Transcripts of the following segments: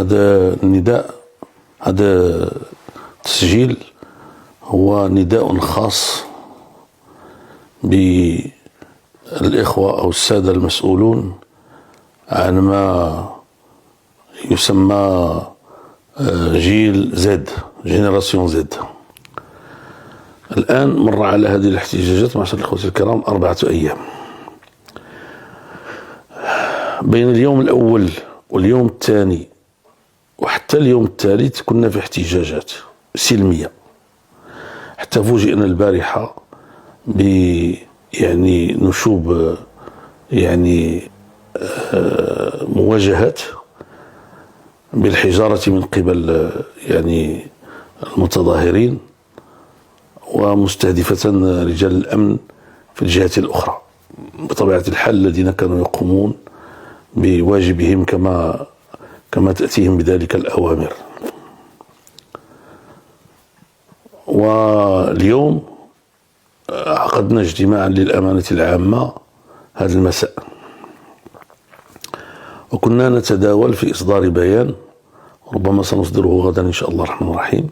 هذا النداء، هذا التسجيل هو نداء خاص بالإخوة أو السادة المسؤولون عن ما يسمى جيل زد، جينيراسيون زد. الآن مر على هذه الاحتجاجات معاشر الإخوة الكرام 4 أيام. بين اليوم الأول واليوم الثاني وحتى اليوم الثالث كنا في احتجاجات سلمية، حتى فوجئنا البارحة يعني نشوب يعني مواجهات بالحجارة من قبل يعني المتظاهرين، ومستهدفة رجال الأمن في الجهة الأخرى بطبيعة الحال، الذين كانوا يقومون بواجبهم كما تأتيهم بذلك الأوامر. واليوم عقدنا اجتماعا للأمانة العامة هذا المساء، وكنا نتداول في إصدار بيان ربما سنصدره غدا إن شاء الله الرحمن الرحيم،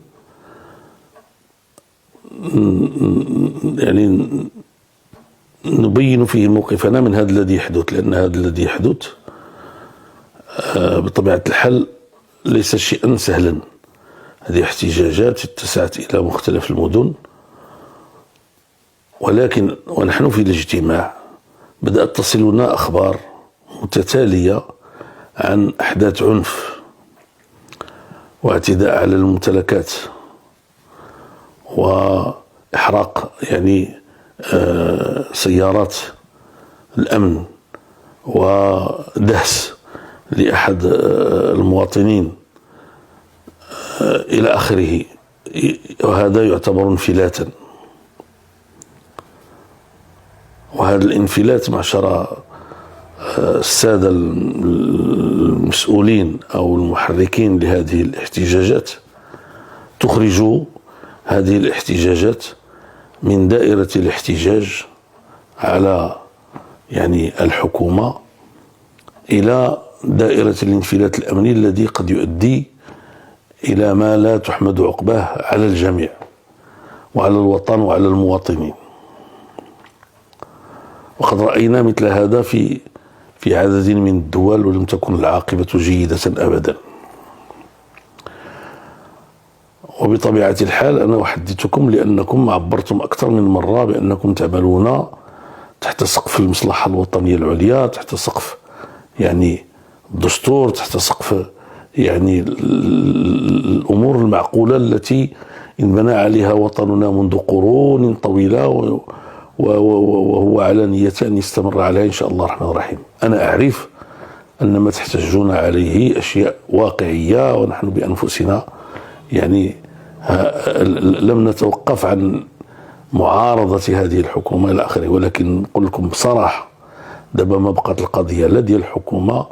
يعني نبين فيه موقفنا من هذا الذي يحدث، لأن هذا الذي يحدث بطبيعة الحال ليس شيئا سهلا. هذه احتجاجات اتسعت إلى مختلف المدن، ولكن ونحن في الاجتماع بدأت تصلنا أخبار متتالية عن أحداث عنف واعتداء على الممتلكات وإحراق يعني سيارات الأمن ودهس لأحد المواطنين إلى آخره، وهذا يعتبر انفلاتا. وهذا الانفلات معشر السادة المسؤولين أو المحركين لهذه الاحتجاجات تخرج هذه الاحتجاجات من دائرة الاحتجاج على يعني الحكومة إلى دائرة الانفلات الأمني الذي قد يؤدي إلى ما لا تحمد عقباه على الجميع وعلى الوطن وعلى المواطنين. وقد رأينا مثل هذا في عدد من الدول، ولم تكن العاقبة جيدة أبدا. وبطبيعة الحال أنا أحدثكم لأنكم عبرتم أكثر من مرة بأنكم تعملون تحت سقف المصلحة الوطنية العليا، تحت سقف يعني الدستور، تحت سقف يعني الأمور المعقولة التي انبنى عليها وطننا منذ قرون طويلة، وهو على نية أن يستمر عليها إن شاء الله الرحمن الرحيم. أنا أعرف أن ما تحتجون عليه أشياء واقعية، ونحن بأنفسنا يعني لم نتوقف عن معارضة هذه الحكومة إلى آخره، ولكن نقول لكم بصراحة دابا ما بقات القضية لا ديال الحكومة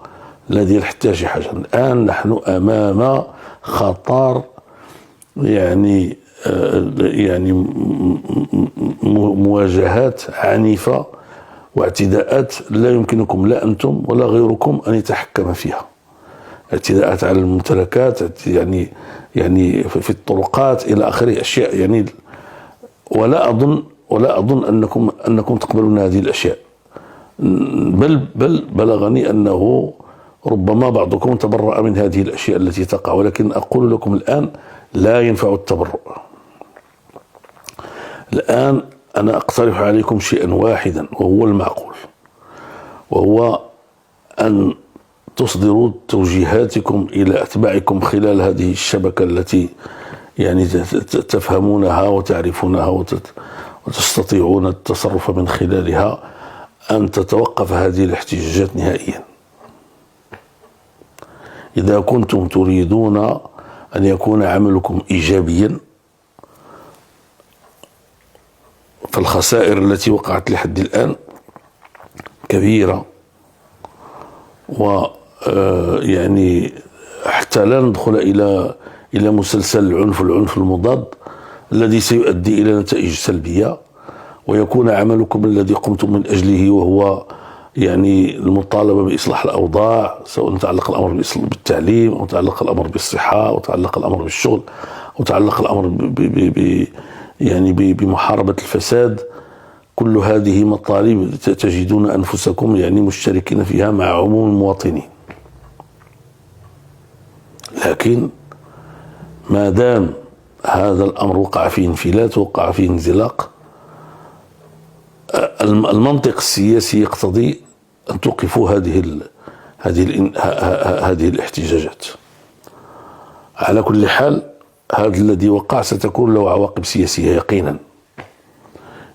لا ديال حتى شي حاجة. الآن نحن أمام خطر يعني مواجهات عنيفة واعتداءات لا يمكنكم لا أنتم ولا غيركم أن يتحكم فيها. اعتداءات على الممتلكات، يعني في الطرقات إلى آخره، أشياء يعني ولا أظن أنكم تقبلون هذه الأشياء. بل بلغني أنه ربما بعضكم تبرأ من هذه الأشياء التي تقع، ولكن أقول لكم الآن لا ينفع التبرؤ. الآن أنا أقترح عليكم شيئا واحدا وهو المعقول، وهو أن تصدروا توجيهاتكم إلى أتباعكم خلال هذه الشبكة التي يعني تفهمونها وتعرفونها وتستطيعون التصرف من خلالها، أن تتوقف هذه الاحتجاجات نهائيا. إذا كنتم تريدون أن يكون عملكم إيجابيا، فالخسائر التي وقعت لحد الآن كبيرة، ويعني حتى لا ندخل إلى مسلسل العنف المضاد الذي سيؤدي إلى نتائج سلبية، ويكون عملكم الذي قمتم من أجله وهو يعني المطالبة بإصلاح الأوضاع، سواء تعلق الأمر بالتعليم أو تعلق الأمر بالصحة أو تعلق الأمر بالشغل أو تعلق الأمر بمحاربة الفساد. كل هذه مطالب تجدون أنفسكم يعني مشتركين فيها مع عموم المواطنين. لكن ما دام هذا الأمر وقع فيه انفلات ووقع فيه انزلاق، المنطق السياسي يقتضي أن توقفوا هذه الاحتجاجات. على كل حال، هذا الذي وقع ستكون له عواقب سياسية يقينا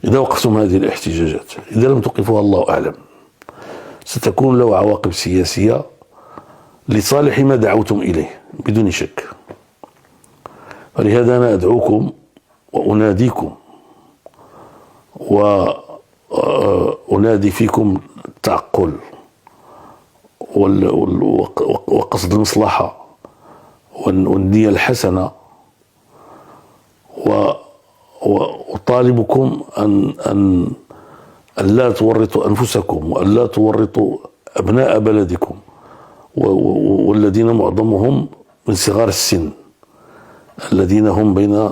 إذا وقفتم هذه الاحتجاجات. إذا لم توقفوها الله أعلم، ستكون له عواقب سياسية لصالح ما دعوتم إليه بدون شك. فلهذا أنا أدعوكم وأناديكم وأنادي فيكم التعقل وقصد المصلحة والنية الحسنة، وأطالبكم أن لا تورطوا أنفسكم وأن لا تورطوا أبناء بلدكم والذين معظمهم من صغار السن، الذين هم بين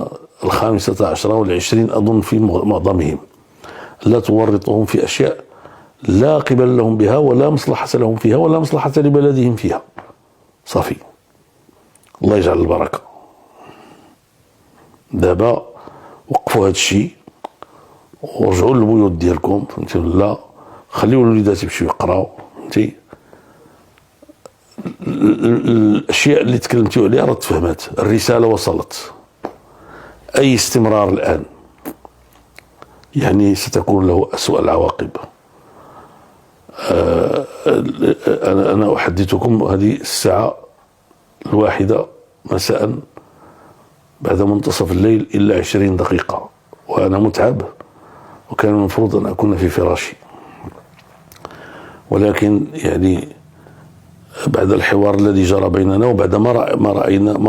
15 و20 أظن في معظمهم. لا تورطهم في أشياء لا قبل لهم بها ولا مصلحة لهم فيها ولا مصلحة لبلدهم فيها. صافي، الله يجعل البركة. دابا وقفوا هذا الشيء ورجعوا للبيوت ديالكم، فهمتي ولا؟ خليوا الوليدات يمشيو يقراو، فهمتي؟ الأشياء اللي تكلمتوا عليها راه تفهمات، الرسالة وصلت. أي استمرار الآن يعني ستكون له أسوأ العواقب. أنا أحدثكم هذه الساعة 1 مساء بعد منتصف الليل إلا 20 دقيقة، وأنا متعب وكان المفروض أن أكون في فراشي، ولكن يعني بعد الحوار الذي جرى بيننا وبعد ما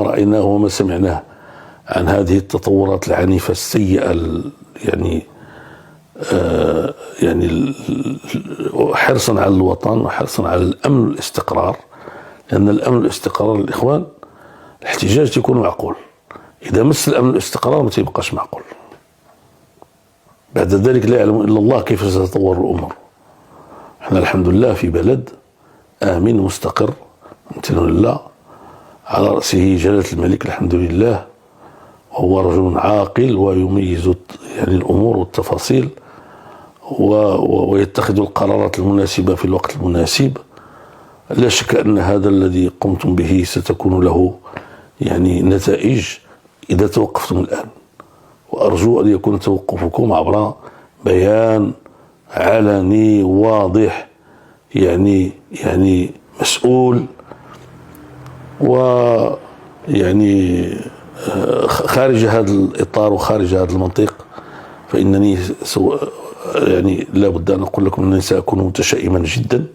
رأيناه وما سمعناه عن هذه التطورات العنيفة السيئة، يعني حرصا على الوطن وحرصا على الأمن والاستقرار، لأن الأمن والاستقرار الإخوان الاحتجاج يكون معقول. إذا مس الأمن والاستقرار ما تيبقاش معقول. بعد ذلك لا يعلم إلا الله كيف ستتطور الأمور. احنا الحمد لله في بلد آمن مستقر، امتنوا لله، على رأسه جلالة الملك الحمد لله، وهو رجل عاقل ويميز يعني الأمور والتفاصيل ويتخذ القرارات المناسبة في الوقت المناسب. لا شك أن هذا الذي قمتم به ستكون له يعني نتائج إذا توقفتم الآن، وأرجو أن يكون توقفكم عبر بيان علني واضح يعني مسؤول، ويعني خارج هذا الإطار وخارج هذا المنطق. فإنني يعني لا بد أن أقول لكم أنني سأكون متشائما جدا،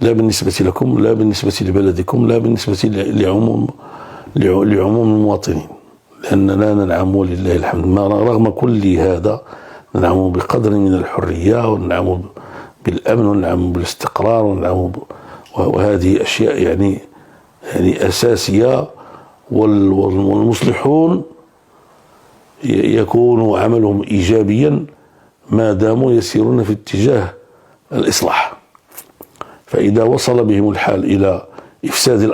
لا بالنسبة لكم، لا بالنسبة لبلدكم، لا بالنسبة لعموم المواطنين، لأننا ننعم ولله الحمد رغم كل هذا، ننعم بقدر من الحرية وننعم بالأمن وننعم بالاستقرار وننعم، وهذه أشياء يعني أساسية. والمصلحون يكون عملهم إيجابيا ما داموا يسيرون في اتجاه الإصلاح. فإذا وصل بهم الحال إلى إفساد الأوضاع